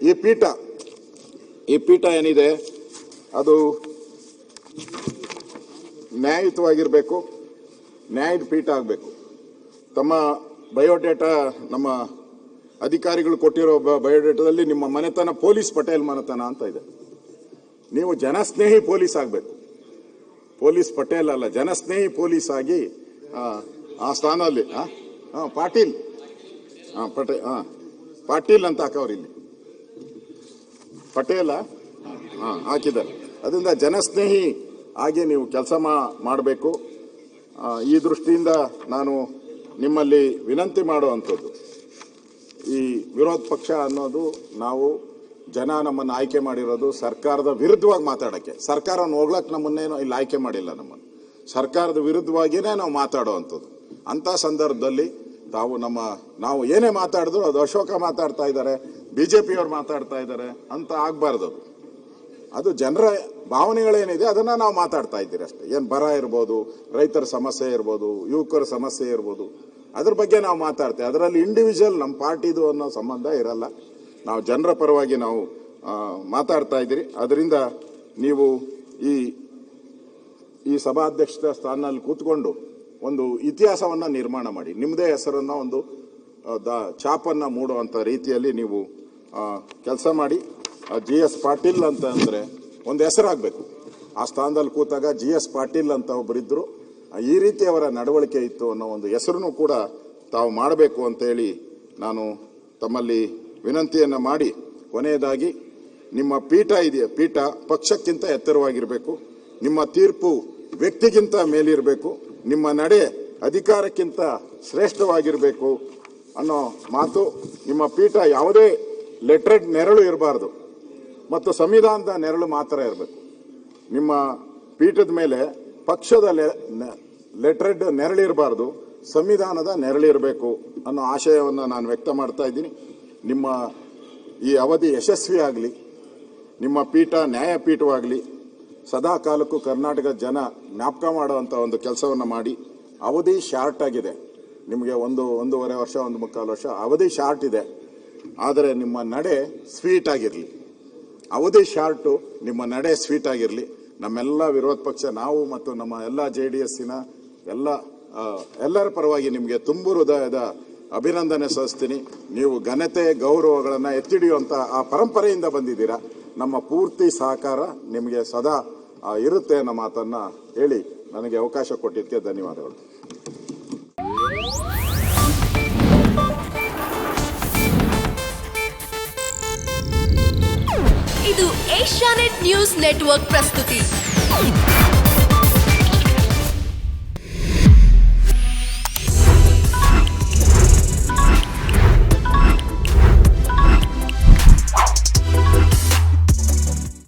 ಈ ಪೀಠ ಏನಿದೆ ಅದು ನ್ಯಾಯಯುತವಾಗಿರಬೇಕು, ನ್ಯಾಯದ ಪೀಠ ಆಗಬೇಕು. ತಮ್ಮ ಬಯೋಡೇಟಾ, ನಮ್ಮ ಅಧಿಕಾರಿಗಳು ಕೊಟ್ಟಿರೋ ಬಯೋಡೇಟಾದಲ್ಲಿ ನಿಮ್ಮ ಮನೆತನ ಪೊಲೀಸ್ ಪಟೇಲ್ ಮನೆತನ ಅಂತ ಇದೆ. ನೀವು ಜನಸ್ನೇಹಿ ಪೊಲೀಸ್ ಆಗಬೇಕು, ಪೊಲೀಸ್ ಪಟೇಲ್ ಅಲ್ಲ, ಜನಸ್ನೇಹಿ ಪೊಲೀಸ್ ಆಗಿ ಆ ಸ್ಥಾನದಲ್ಲಿ ಪಾಟೀಲ್ ಪಾಟೀಲ್ ಅಂತ ಹಾಕವ್ರು ಇಲ್ಲಿ, ಪಟೇಲ ಹಾಕಿದ್ದಾರೆ. ಅದರಿಂದ ಜನಸ್ನೇಹಿ ಆಗಿ ನೀವು ಕೆಲಸ ಮಾಡಬೇಕು. ಈ ದೃಷ್ಟಿಯಿಂದ ನಾನು ನಿಮ್ಮಲ್ಲಿ ವಿನಂತಿ ಮಾಡುವಂಥದ್ದು, ಈ ವಿರೋಧ ಪಕ್ಷ ಅನ್ನೋದು ನಾವು ಜನ ನಮ್ಮನ್ನು ಆಯ್ಕೆ ಮಾಡಿರೋದು ಸರ್ಕಾರದ ವಿರುದ್ಧವಾಗಿ ಮಾತಾಡೋಕ್ಕೆ. ಸರ್ಕಾರವನ್ನು ಹೋಗ್ಲಕ್ಕೆ ನಮ್ಮನ್ನೇನು ಇಲ್ಲಿ ಆಯ್ಕೆ ಮಾಡಿಲ್ಲ, ನಮ್ಮನ್ನು ಸರ್ಕಾರದ ವಿರುದ್ಧವಾಗಿಯೇ ನಾವು ಮಾತಾಡುವಂಥದ್ದು. ಅಂಥ ಸಂದರ್ಭದಲ್ಲಿ ನಾವು ಏನೇ ಮಾತಾಡಿದ್ರು ಅದು ಅಶೋಕ ಮಾತಾಡ್ತಾ ಇದ್ದಾರೆ, BJPಯವ್ರು ಮಾತಾಡ್ತಾ ಇದ್ದಾರೆ ಅಂತ ಆಗಬಾರ್ದು. ಅದು ಜನರ ಭಾವನೆಗಳೇನಿದೆ ಅದನ್ನು ನಾವು ಮಾತಾಡ್ತಾ ಇದ್ದೀರಿ ಅಷ್ಟೇ. ಏನು ಬರ ಇರ್ಬೋದು, ರೈತರ ಸಮಸ್ಯೆ ಇರ್ಬೋದು, ಯುವಕರ ಸಮಸ್ಯೆ ಇರ್ಬೋದು, ಅದ್ರ ಬಗ್ಗೆ ನಾವು ಮಾತಾಡ್ತೇವೆ. ಅದರಲ್ಲಿ ಇಂಡಿವಿಜುವಲ್ ನಮ್ಮ ಪಾರ್ಟಿದು ಅನ್ನೋ ಸಂಬಂಧ ಇರಲ್ಲ. ನಾವು ಜನರ ಪರವಾಗಿ ನಾವು ಮಾತಾಡ್ತಾ ಇದ್ದೀರಿ. ಅದರಿಂದ ನೀವು ಈ ಸಭಾಧ್ಯಕ್ಷ ಸ್ಥಾನದಲ್ಲಿ ಕೂತ್ಕೊಂಡು ಒಂದು ಇತಿಹಾಸವನ್ನು ನಿರ್ಮಾಣ ಮಾಡಿ, ನಿಮ್ಮದೇ ಹೆಸರನ್ನು ಒಂದು ಛಾಪನ್ನು ಮೂಡುವಂಥ ರೀತಿಯಲ್ಲಿ ನೀವು ಕೆಲಸ ಮಾಡಿ. GS ಪಾಟೀಲ್ ಅಂತ ಅಂದರೆ ಒಂದು ಹೆಸರಾಗಬೇಕು. ಆ ಸ್ಥಾನದಲ್ಲಿ ಕೂತಾಗ GS ಪಾಟೀಲ್ ಅಂತ ಒಬ್ಬರಿದ್ದರು, ಈ ರೀತಿ ಅವರ ನಡವಳಿಕೆ ಇತ್ತು ಅನ್ನೋ ಒಂದು ಹೆಸರನ್ನು ಕೂಡ ತಾವು ಮಾಡಬೇಕು ಅಂತೇಳಿ ನಾನು ತಮ್ಮಲ್ಲಿ ವಿನಂತಿಯನ್ನು ಮಾಡಿ, ಕೊನೆಯದಾಗಿ ನಿಮ್ಮ ಪೀಠ ಇದೆಯಾ, ಪೀಠ ಪಕ್ಷಕ್ಕಿಂತ ಎತ್ತರವಾಗಿರಬೇಕು, ನಿಮ್ಮ ತೀರ್ಪು ವ್ಯಕ್ತಿಗಿಂತ ಮೇಲಿರಬೇಕು, ನಿಮ್ಮ ನಡೆ ಅಧಿಕಾರಕ್ಕಿಂತ ಶ್ರೇಷ್ಠವಾಗಿರಬೇಕು ಅನ್ನೋ ಮಾತು. ನಿಮ್ಮ ಪೀಠ ಯಾವುದೇ ಲೆಟ್ರೆಡ್ ನೆರಳು ಇರಬಾರ್ದು ಮತ್ತು ಸಂವಿಧಾನದ ನೆರಳು ಮಾತ್ರ ಇರಬೇಕು. ನಿಮ್ಮ ಪೀಠದ ಮೇಲೆ ಪಕ್ಷದ ಲೆಟ್ರೆಡ್ ನೆರಳಿರಬಾರ್ದು, ಸಂವಿಧಾನದ ನೆರಳಿರಬೇಕು ಅನ್ನೋ ಆಶಯವನ್ನು ನಾನು ವ್ಯಕ್ತ ಮಾಡ್ತಾ ಇದ್ದೀನಿ. ನಿಮ್ಮ ಈ ಅವಧಿ ಯಶಸ್ವಿ ಆಗಲಿ, ನಿಮ್ಮ ಪೀಠ ನ್ಯಾಯಪೀಠವಾಗಲಿ, ಸದಾ ಕಾಲಕ್ಕೂ ಕರ್ನಾಟಕದ ಜನ ಜ್ಞಾಪಕ ಮಾಡುವಂಥ ಒಂದು ಕೆಲಸವನ್ನು ಮಾಡಿ. ಅವಧಿ ಶಾರ್ಟ್ ಆಗಿದೆ, ನಿಮಗೆ 1.5 ವರ್ಷ 1.25 ವರ್ಷ ಅವಧಿ ಶಾರ್ಟ್ ಇದೆ, ಆದರೆ ನಿಮ್ಮ ನಡೆ ಸ್ವೀಟ್ ಆಗಿರಲಿ. ಅವಧಿ ಶಾರ್ಟು, ನಿಮ್ಮ ನಡೆ ಸ್ವೀಟ್ ಆಗಿರಲಿ. ನಮ್ಮೆಲ್ಲ ವಿರೋಧ ಪಕ್ಷ, ನಾವು ಮತ್ತು ನಮ್ಮ ಎಲ್ಲ JDSನ ಎಲ್ಲರ ಪರವಾಗಿ ನಿಮಗೆ ತುಂಬು ಹೃದಯದ ಅಭಿನಂದನೆ ಸಲ್ಲಿಸ್ತೀನಿ. ನೀವು ಘನತೆ ಗೌರವಗಳನ್ನು ಎತ್ತಿಡಿಯುವಂಥ ಆ ಪರಂಪರೆಯಿಂದ ಬಂದಿದ್ದೀರಾ. ನಮ್ಮ ಪೂರ್ತಿ ಸಹಕಾರ ನಿಮಗೆ ಸದಾ ಇರುತ್ತೆ ಅನ್ನೋ ಮಾತನ್ನು ಹೇಳಿ ನನಗೆ ಅವಕಾಶ ಕೊಟ್ಟಿದ್ದಕ್ಕೆ ಧನ್ಯವಾದಗಳು. ಇದು ಏಷ್ಯಾನೆಟ್ ನ್ಯೂಸ್ ನೆಟ್ವರ್ಕ್ ಪ್ರಸ್ತುತಿ.